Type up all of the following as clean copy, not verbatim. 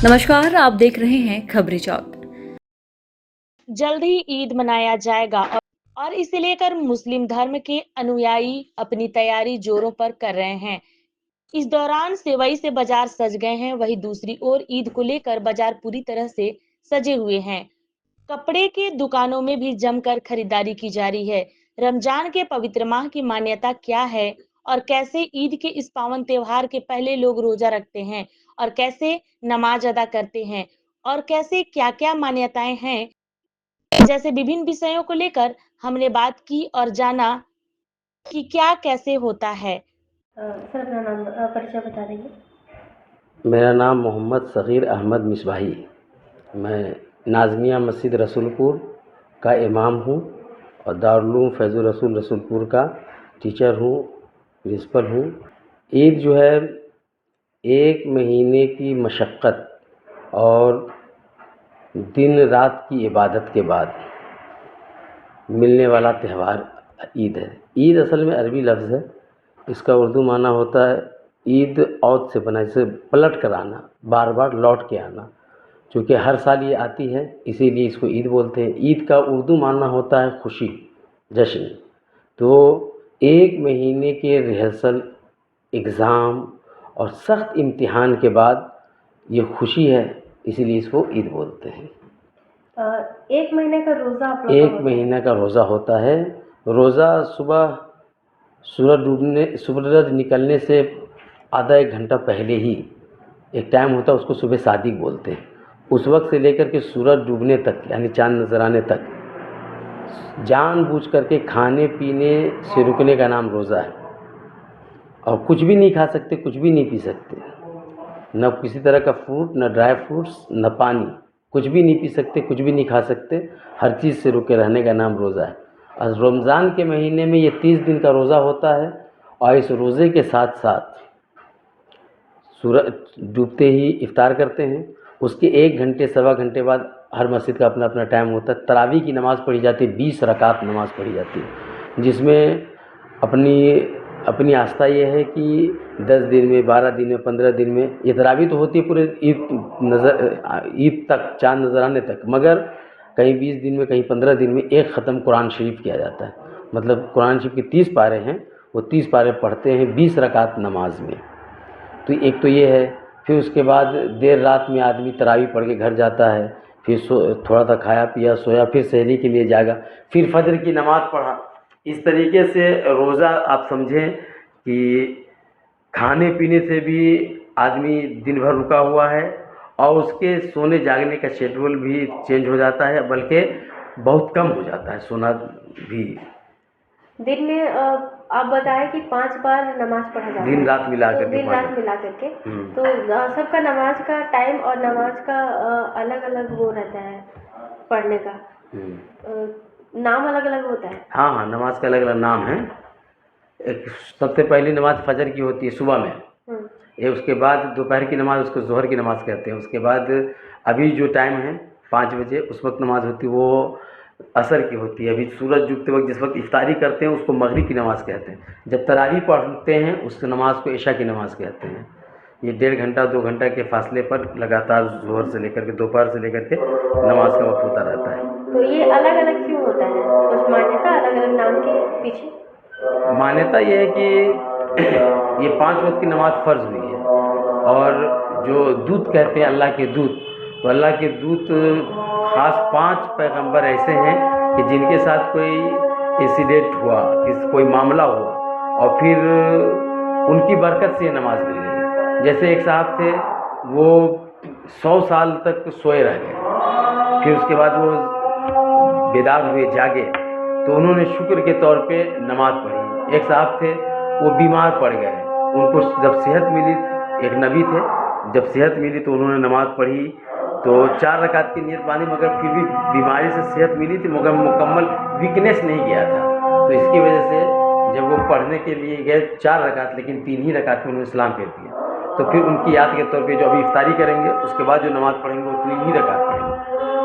नमस्कार, आप देख रहे हैं खबरी चौक। जल्द ही ईद मनाया जाएगा और इसे लेकर मुस्लिम धर्म के अनुयायी अपनी तैयारी जोरों पर कर रहे हैं। इस दौरान सेवई से बाजार सज गए हैं, वहीं दूसरी ओर ईद को लेकर बाजार पूरी तरह से सजे हुए हैं। कपड़े के दुकानों में भी जमकर खरीदारी की जा रही है। रमजान के पवित्र माह की मान्यता क्या है और कैसे ईद के इस पावन त्योहार के पहले लोग रोजा रखते हैं और कैसे नमाज अदा करते हैं और कैसे क्या-क्या मान्यताएं हैं, जैसे विभिन्न विषयों को लेकर हमने बात की और जाना कि क्या कैसे होता है। सर अपना नाम परिचय बता देंगे। मेरा नाम मोहम्मद सग़ीर अहमद मिसबाही। मैं नाज़मिया मस्जिद रसूलपुर का इमाम हूँ और दारुल उलूम फैज़ुर रसूल रसूलपुर का टीचर हूँ, प्रिंसिपल हूँ। ईद जो है एक महीने की मशक्क़त और दिन रात की इबादत के बाद मिलने वाला त्यौहार ईद है। ईद असल में अरबी लफ्ज़ है, इसका उर्दू माना होता है ईद औद से बना, जैसे पलट कर आना, बार बार लौट के आना। चूँकि हर साल ये आती है इसीलिए इसको ईद बोलते हैं। ईद का उर्दू माना होता है खुशी, जश्न। तो एक महीने के रिहर्सल, एग्ज़ाम और सख्त इम्तिहान के बाद ये खुशी है, इसीलिए इसको ईद बोलते हैं। एक महीने का रोज़ा आप लोग एक महीने का रोज़ा होता है। रोज़ा सुबह सूरज निकलने से आधा एक घंटा पहले ही एक टाइम होता है, उसको सुबह सादिक बोलते हैं। उस वक्त से लेकर के सूरज डूबने तक, यानी चाँद नज़र आने तक, जानबूझ करके खाने पीने से रुकने का नाम रोज़ा है। और कुछ भी नहीं खा सकते, कुछ भी नहीं पी सकते, न किसी तरह का फ्रूट, न ड्राई फ्रूट्स, न पानी, कुछ भी नहीं पी सकते, कुछ भी नहीं खा सकते। हर चीज़ से रुके रहने का नाम रोज़ा है। और रमज़ान के महीने में ये 30 दिन का रोज़ा होता है और इस रोज़े के साथ साथ सूरज डूबते ही इफ्तार करते हैं। उसके 1 घंटे सवा घंटे बाद हर मस्जिद का अपना अपना टाइम होता है। तरावी की नमाज़ पढ़ी जाती है, 20 रकात नमाज़ पढ़ी जाती है, जिसमें अपनी आस्था ये है कि 10 दिन में, 12 दिन में, 15 दिन में ये तरावी तो होती है पूरे ईद तक, चाँद नज़र आने तक, मगर कहीं 20 दिन में, कहीं 15 दिन में एक ख़त्म कुरान शरीफ किया जाता है। मतलब कुरान शरीफ के 30 पारे हैं, वो 30 पारे पढ़ते हैं 20 रकात नमाज में। तो एक तो ये है। फिर उसके बाद देर रात में आदमी तरावी पढ़ के घर जाता है, फिर थोड़ा सा खाया पिया, सोया, फिर सहरी के लिए जागा, फिर फजर की नमाज़ पढ़ा। इस तरीके से रोज़ा आप समझें कि खाने पीने से भी आदमी दिन भर रुका हुआ है और उसके सोने जागने का शेड्यूल भी चेंज हो जाता है, बल्कि बहुत कम हो जाता है सोना भी। दिन में आप बताएं कि 5 बार नमाज पढ़ा जाता है, दिन रात मिला करके, दिन रात मिला करके। तो सबका नमाज का टाइम और नमाज का अलग अलग वो रहता है पढ़ने का, नाम अलग अलग होता है। हाँ, नमाज का अलग अलग नाम है। एक सबसे पहली नमाज फजर की होती है सुबह में, ये उसके बाद दोपहर की नमाज, उसको ज़ोहर की नमाज़ कहते हैं। उसके बाद अभी जो टाइम है 5 बजे, उस वक्त नमाज़ होती है, वो असर की होती है। अभी सूरज डूबते वक्त जिस वक्त इफ्तारी करते हैं उसको मगरिब की नमाज़ कहते हैं। जब तरावी पढ़ते हैं उस नमाज़ को इशा की नमाज़ कहते हैं। ये 1.5 घंटा 2 घंटा के फासले पर लगातार ज़ोहर से लेकर के दोपहर से लेकर के नमाज का वक्त होता रहता है। तो ये अलग अलग क्यों होता है, कुछ मान्यता अलग अलग नाम के पीछे? मान्यता ये है कि ये 5 वक्त की नमाज़ फ़र्ज़ हुई है और जो दूत कहते हैं अल्लाह के दूत, तो अल्लाह के दूत ख़ास 5 पैगंबर ऐसे हैं कि जिनके साथ कोई इंसिडेंट हुआ, कोई मामला हुआ और फिर उनकी बरकत से ये नमाज़ मिल गई। जैसे एक साहब थे, वो 100 साल तक सोए रह गए, फिर उसके बाद वो बेदार हुए, जागे, तो उन्होंने शुक्र के तौर पे नमाज़ पढ़ी। एक साहब थे, वो बीमार पड़ गए, उनको जब सेहत मिली, एक नबी थे, जब सेहत मिली तो उन्होंने नमाज़ पढ़ी, तो 4 रकात की नियत बांधी, मगर फिर भी बीमारी से सेहत मिली थी, मगर मुकम्मल वीकनेस नहीं गया था। तो इसकी वजह से जब वो पढ़ने के लिए गए 4 रकात, लेकिन 3 ही रकात में उन्होंने इस्लाम फेर दिया। तो फिर उनकी याद के तौर पे जो अभी इफ्तारी करेंगे उसके बाद जो नमाज़ पढ़ेंगे वो 3 ही रकात पढ़ेंगे।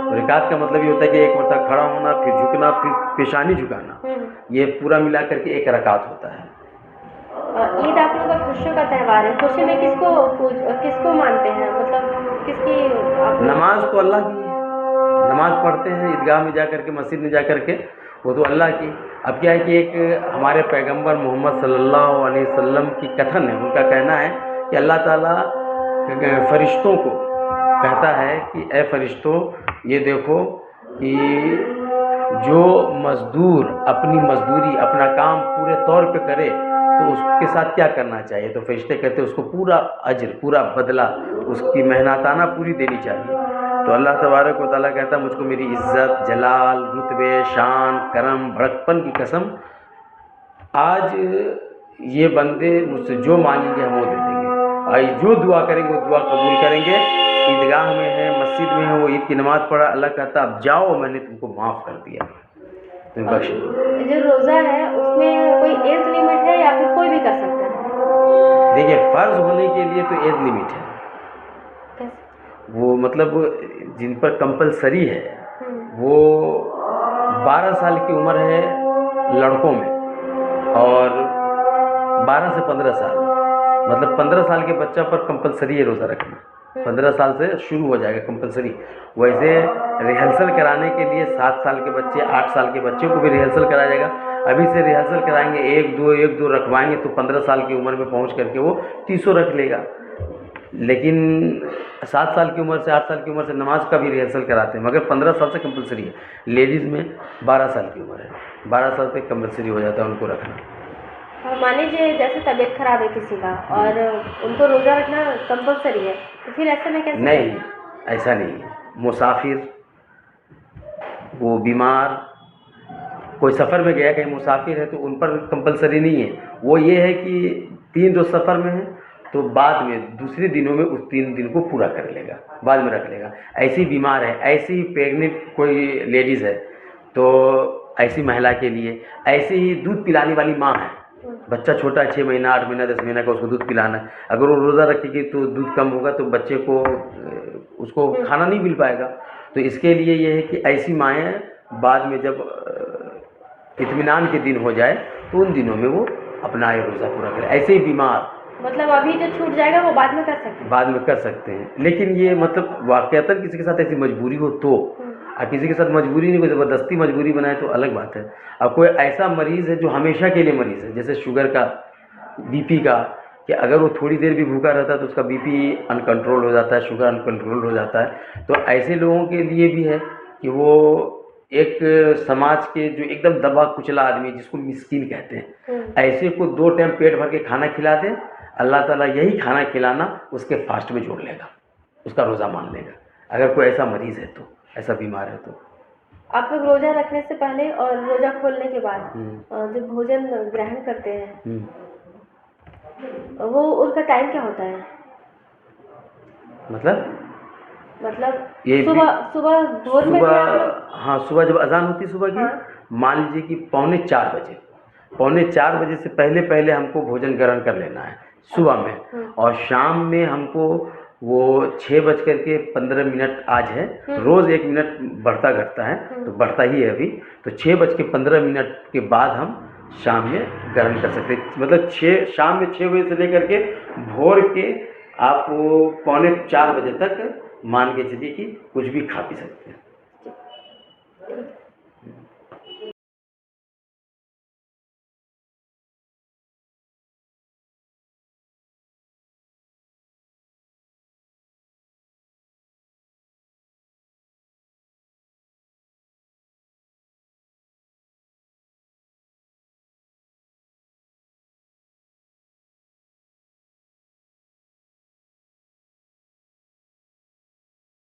तो रकात का मतलब ये होता है कि एक मरतबा खड़ा होना, फिर झुकना, फिर पेशानी झुकाना, ये पूरा मिला करके एक रकात होता है। ईद आप लोगों का खुशियों का त्यौहार है, खुशी में किसको मानते हैं, मतलब किस की आप नमाज तो अल्लाह की है, नमाज पढ़ते हैं ईदगाह में जा कर के, मस्जिद में जा कर के, वो तो अल्लाह की। अब क्या है कि एक हमारे पैगंबर मोहम्मद सल्लल्लाहु अलैहि वसल्लम की कथन है, उनका कहना है कि अल्लाह ताला फरिश्तों को कहता है कि ए फरिश्तों, ये देखो कि जो मज़दूर अपनी मज़दूरी, अपना काम पूरे तौर पे करे तो उसके साथ क्या करना चाहिए। तो फरिश्ते कहते हैं उसको पूरा अज्र, पूरा बदला, उसकी मेहनताना पूरी देनी चाहिए। तो अल्लाह तबारक व तआला कहता है मुझको मेरी इज़्ज़त, जलाल, रुतबे, शान, करम, भड़कपन की कसम, आज ये बंदे मुझसे जो मांगेंगे हम वो दे देंगे, और जो दुआ करेंगे वो दुआ कबूल करेंगे। ईदगाह में है, मस्जिद में है, वो ईद की नमाज़ पढ़ा, अल्लाह कहता अब जाओ, मैंने तुमको माफ़ कर दिया, तुम्हें बख्श दिया। जो रोज़ा है उसमें कोई एज लिमिट है या फिर कोई भी कर सकता है? देखिए, फ़र्ज़ होने के लिए तो एज लिमिट है, कैसे? वो मतलब जिन पर कंपलसरी है वो 12 साल की उम्र है लड़कों में, और 12 से 15 साल, मतलब 15 साल के बच्चा पर कंपलसरी है रोज़ा रखना, 15 साल से शुरू हो जाएगा कंपलसरी। वैसे रिहर्सल कराने के लिए 7 साल के बच्चे, 8 साल के बच्चे को भी रिहर्सल कराया जाएगा। अभी से रिहर्सल कराएंगे, एक दो रखवाएंगे तो 15 साल की उम्र में पहुंच करके वो 30 रख लेगा। लेकिन 7 साल की उम्र से, 8 साल की उम्र से नमाज का भी रिहर्सल कराते हैं, मगर 15 साल से कंपलसरी है। लेडीज़ में 12 साल की उम्र है, 12 साल से कंपलसरी हो जाता है उनको रखना। मान लीजिए जैसे तबीयत खराब है किसी का और उनको रोज़ा रखना कंपलसरी है, तो फिर ऐसे में कैसे? नहीं, ऐसा नहीं है। मुसाफिर, वो बीमार, कोई सफ़र में गया, कहीं मुसाफिर है तो उन पर कंपलसरी नहीं है। वो ये है कि 3 रोज़ सफ़र में है तो बाद में दूसरे दिनों में उस 3 दिन को पूरा कर लेगा, बाद में रख लेगा। ऐसी बीमार है, ऐसी प्रेग्नेंट कोई लेडीज़ है तो ऐसी महिला के लिए, ऐसे ही दूध पिलाने वाली माँ है, बच्चा छोटा 6 महीना, 8 महीना, 10 महीना का, उसको दूध पिलाना है, अगर वो रोज़ा रखेगी तो दूध कम होगा तो बच्चे को उसको खाना नहीं मिल पाएगा। तो इसके लिए ये है कि ऐसी माएँ बाद में जब इत्मीनान के दिन हो जाए तो उन दिनों में वो अपना ये रोज़ा पूरा करे। ऐसे ही बीमार, मतलब अभी जो छूट जाएगा वो बाद में कर सकते हैं? बाद में कर सकते हैं, लेकिन ये मतलब वाक़यातन किसी के साथ ऐसी मजबूरी हो तो, और किसी के साथ मजबूरी नहीं, कोई ज़बरदस्ती मजबूरी बनाए तो अलग बात है। अब कोई ऐसा मरीज़ है जो हमेशा के लिए मरीज़ है, जैसे शुगर का, बीपी का, कि अगर वो थोड़ी देर भी भूखा रहता है तो उसका बीपी अनकंट्रोल हो जाता है, शुगर अनकंट्रोल हो जाता है। तो ऐसे लोगों के लिए भी है कि वो एक समाज के जो एकदम दबा कुचला आदमी, जिसको मिस्कीन कहते हैं, ऐसे को 2 टाइम पेट भर के खाना खिला दे, अल्लाह ताला यही खाना खिलाना उसके फास्ट में जोड़ लेगा, उसका रोज़ा मान लेगा, अगर कोई ऐसा मरीज़ है तो, ऐसा बीमार है तो। आप लोग रोज़ा रखने से पहले और रोज़ा खोलने के बाद जो भोजन ग्रहण करते हैं वो उसका टाइम क्या होता है? मतलब ये सुबह भोर में हाँ, सुबह जब अजान होती है सुबह की, मान लीजिए कि 3:45 बजे, 3:45 बजे से पहले पहले हमको भोजन ग्रहण कर लेना है सुबह में, और शाम में हमको वो 6:15 आज है, रोज़ 1 मिनट बढ़ता घटता है तो बढ़ता ही है अभी, तो 6:15 के बाद हम शाम में ग्रहण कर सकते हैं। मतलब शाम में 6 बजे से लेकर के भोर के आप 3:45 बजे तक मान के चलिए कि कुछ भी खा पी सकते हैं।